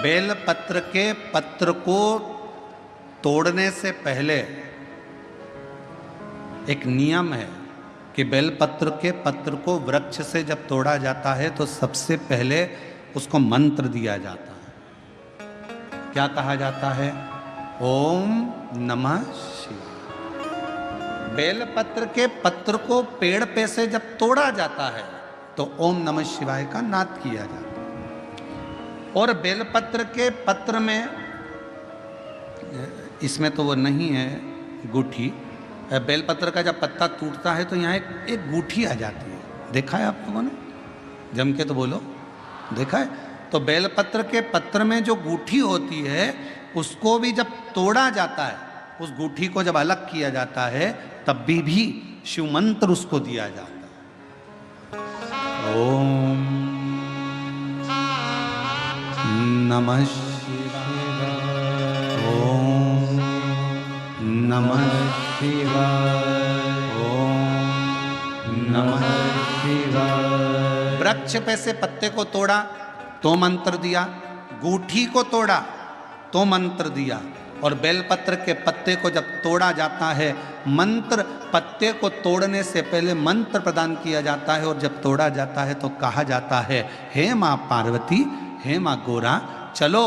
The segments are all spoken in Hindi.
बेल पत्र के पत्र को तोड़ने से पहले एक नियम है कि बेल पत्र के पत्र को वृक्ष से जब तोड़ा जाता है तो सबसे पहले उसको मंत्र दिया जाता है। क्या कहा जाता है? ओम नमः शिवाय। बेल पत्र के पत्र को पेड़ पे से जब तोड़ा जाता है तो ओम नमः शिवाय का नाद किया जाता है। और बेलपत्र के पत्र में, इसमें तो वो नहीं है गूठी, बेलपत्र का जब पत्ता टूटता है तो यहाँ एक गूठी आ जाती है। देखा है आप लोगों ने? जम के तो बोलो, देखा है? तो बेलपत्र के पत्र में जो गूठी होती है उसको भी जब तोड़ा जाता है, उस गूठी को जब अलग किया जाता है तब भी शिव मंत्र उसको दिया जाता है। ओम नमः शिवाय। ओम नमः शिवाय। ओम नमः शिवाय। वृक्ष पे से पत्ते को तोड़ा तो मंत्र दिया, गूठी को तोड़ा तो मंत्र दिया, और बेलपत्र के पत्ते को जब तोड़ा जाता है, मंत्र पत्ते को तोड़ने से पहले मंत्र प्रदान किया जाता है, और जब तोड़ा जाता है तो कहा जाता है, हे माँ पार्वती, हे माँ गोरा, चलो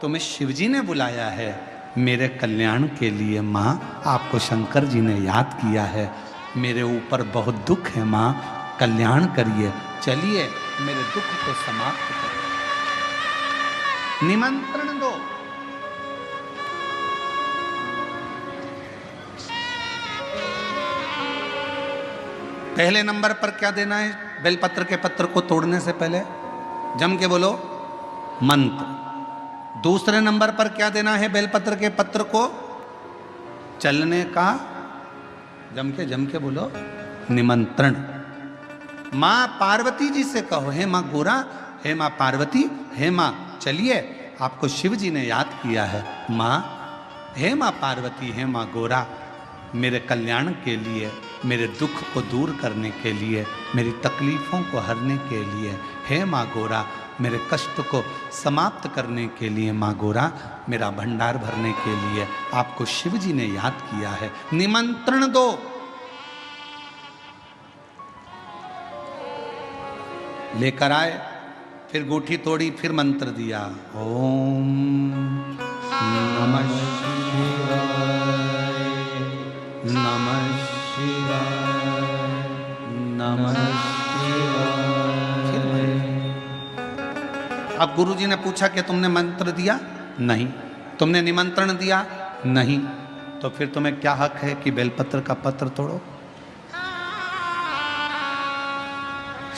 तुम्हें शिवजी ने बुलाया है मेरे कल्याण के लिए। माँ, आपको शंकर जी ने याद किया है, मेरे ऊपर बहुत दुख है माँ, कल्याण करिए, चलिए मेरे दुख को समाप्त करिए, निमंत्रण दो। पहले नंबर पर क्या देना है बेलपत्र के पत्र को तोड़ने से पहले? जम के बोलो, मंत्र। दूसरे नंबर पर क्या देना है बेलपत्र के पत्र को चलने का? जम के बोलो, निमंत्रण। माँ पार्वती जी से कहो, हे माँ गोरा, हे माँ पार्वती, हे माँ चलिए, आपको शिव जी ने याद किया है। माँ, हे माँ पार्वती, हे माँ गोरा, मेरे कल्याण के लिए, मेरे दुख को दूर करने के लिए, मेरी तकलीफ़ों को हरने के लिए, हे माँ गोरा, मेरे कष्ट को समाप्त करने के लिए, माँ गोरा, मेरा भंडार भरने के लिए आपको शिव जी ने याद किया है, निमंत्रण दो। लेकर आए, फिर गूठी तोड़ी, फिर मंत्र दिया, ओम नमः शिवाय, नमः शिवाय, नमः शिवाय। अब गुरुजी ने पूछा कि तुमने मंत्र दिया? नहीं। तुमने निमंत्रण दिया? नहीं। तो फिर तुम्हें क्या हक है कि बेलपत्र का पत्र तोड़ो?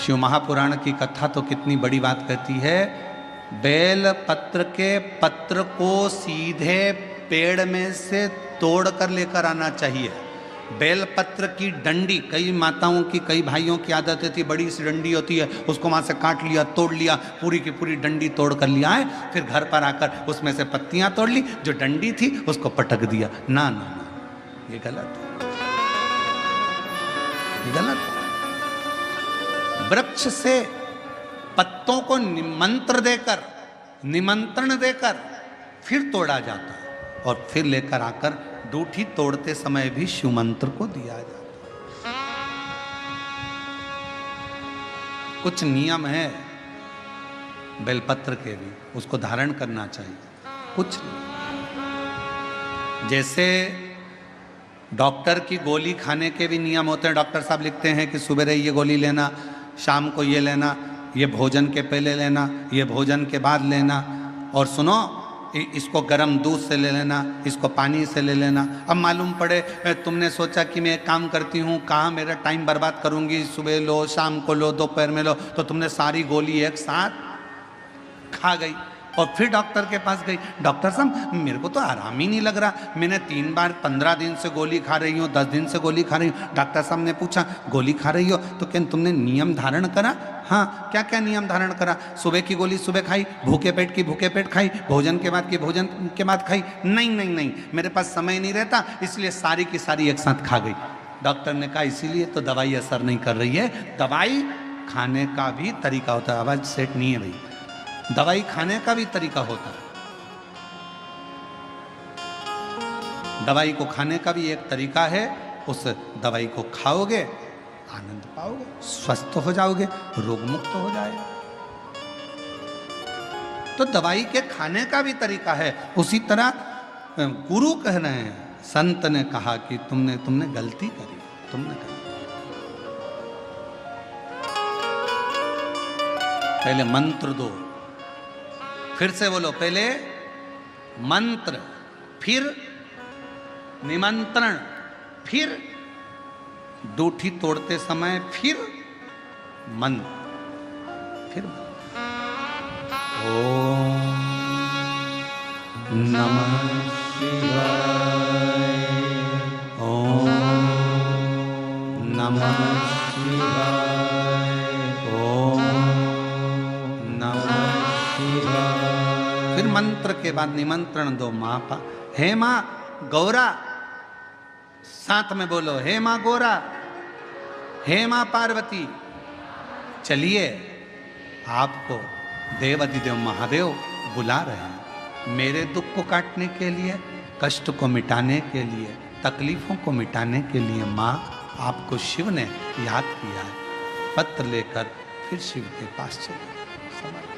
शिव महापुराण की कथा तो कितनी बड़ी बात कहती है, बेल पत्र के पत्र को सीधे पेड़ में से तोड़ कर लेकर आना चाहिए। बेल पत्र की डंडी, कई माताओं की, कई भाइयों की आदत थी, बड़ी सी डंडी होती है, उसको वहाँ से काट लिया, तोड़ लिया, पूरी की पूरी डंडी तोड़ कर लिया है, फिर घर पर आकर उसमें से पत्तियाँ तोड़ ली, जो डंडी थी उसको पटक दिया। ना ना ना, ये गलत है, ये गलत है। वृक्ष से पत्तों को निमंत्रण देकर फिर तोड़ा जाता है, और फिर लेकर आकर दूठी तोड़ते समय भी शिव मंत्र को दिया जाता है। कुछ नियम है बेलपत्र के भी, उसको धारण करना चाहिए। कुछ जैसे डॉक्टर की गोली खाने के भी नियम होते हैं। डॉक्टर साहब लिखते हैं कि सुबह ये गोली लेना, शाम को ये लेना, ये भोजन के पहले लेना, ये भोजन के बाद लेना, और सुनो इसको गर्म दूध से ले लेना, इसको पानी से ले लेना। अब मालूम पड़े तुमने सोचा कि मैं एक काम करती हूँ, कहाँ मेरा टाइम बर्बाद करूँगी, सुबह लो, शाम को लो, दोपहर में लो, तो तुमने सारी गोली एक साथ खा गई, और फिर डॉक्टर के पास गई, डॉक्टर साहब मेरे को तो आराम ही नहीं लग रहा, मैंने 3 बार 15 दिन से गोली खा रही हूँ, 10 दिन से गोली खा रही हूँ। डॉक्टर साहब ने पूछा गोली खा रही हो तो क्या तुमने नियम धारण करा? हाँ। क्या क्या नियम धारण करा? सुबह की गोली सुबह खाई, भूखे पेट की भूखे पेट खाई, भोजन के बाद की भोजन के बाद खाई? नहीं नहीं नहीं, मेरे पास समय नहीं रहता, इसलिए सारी की सारी एक साथ खा गई। डॉक्टर ने कहा इसीलिए तो दवाई असर नहीं कर रही है, दवाई खाने का भी तरीका होता है। आवाज़ सेट नहीं है भाई, दवाई खाने का भी तरीका होता है। दवाई को खाने का भी एक तरीका है। उस दवाई को खाओगे, आनंद पाओगे, स्वस्थ हो जाओगे, रोग मुक्त हो जाएगा। तो दवाई के खाने का भी तरीका है। उसी तरह गुरु कह रहे हैं, संत ने कहा कि तुमने गलती करी, तुमने करी। पहले मंत्र दो, फिर से बोलो, पहले मंत्र, फिर निमंत्रण, फिर दूठी तोड़ते समय फिर मंत्र, फिर ओम नमः शिवाय, ओम नमः शिवाय, ओम नमः शिवाय। फिर मंत्र के बाद निमंत्रण दो। माँ पा, हे माँ गौरा, साथ में बोलो, हे माँ गौरा, हे माँ पार्वती, चलिए आपको देवाधिदेव महादेव बुला रहे हैं मेरे दुख को काटने के लिए, कष्ट को मिटाने के लिए, तकलीफों को मिटाने के लिए। माँ आपको शिव ने याद किया है। पत्र लेकर फिर शिव के पास चले।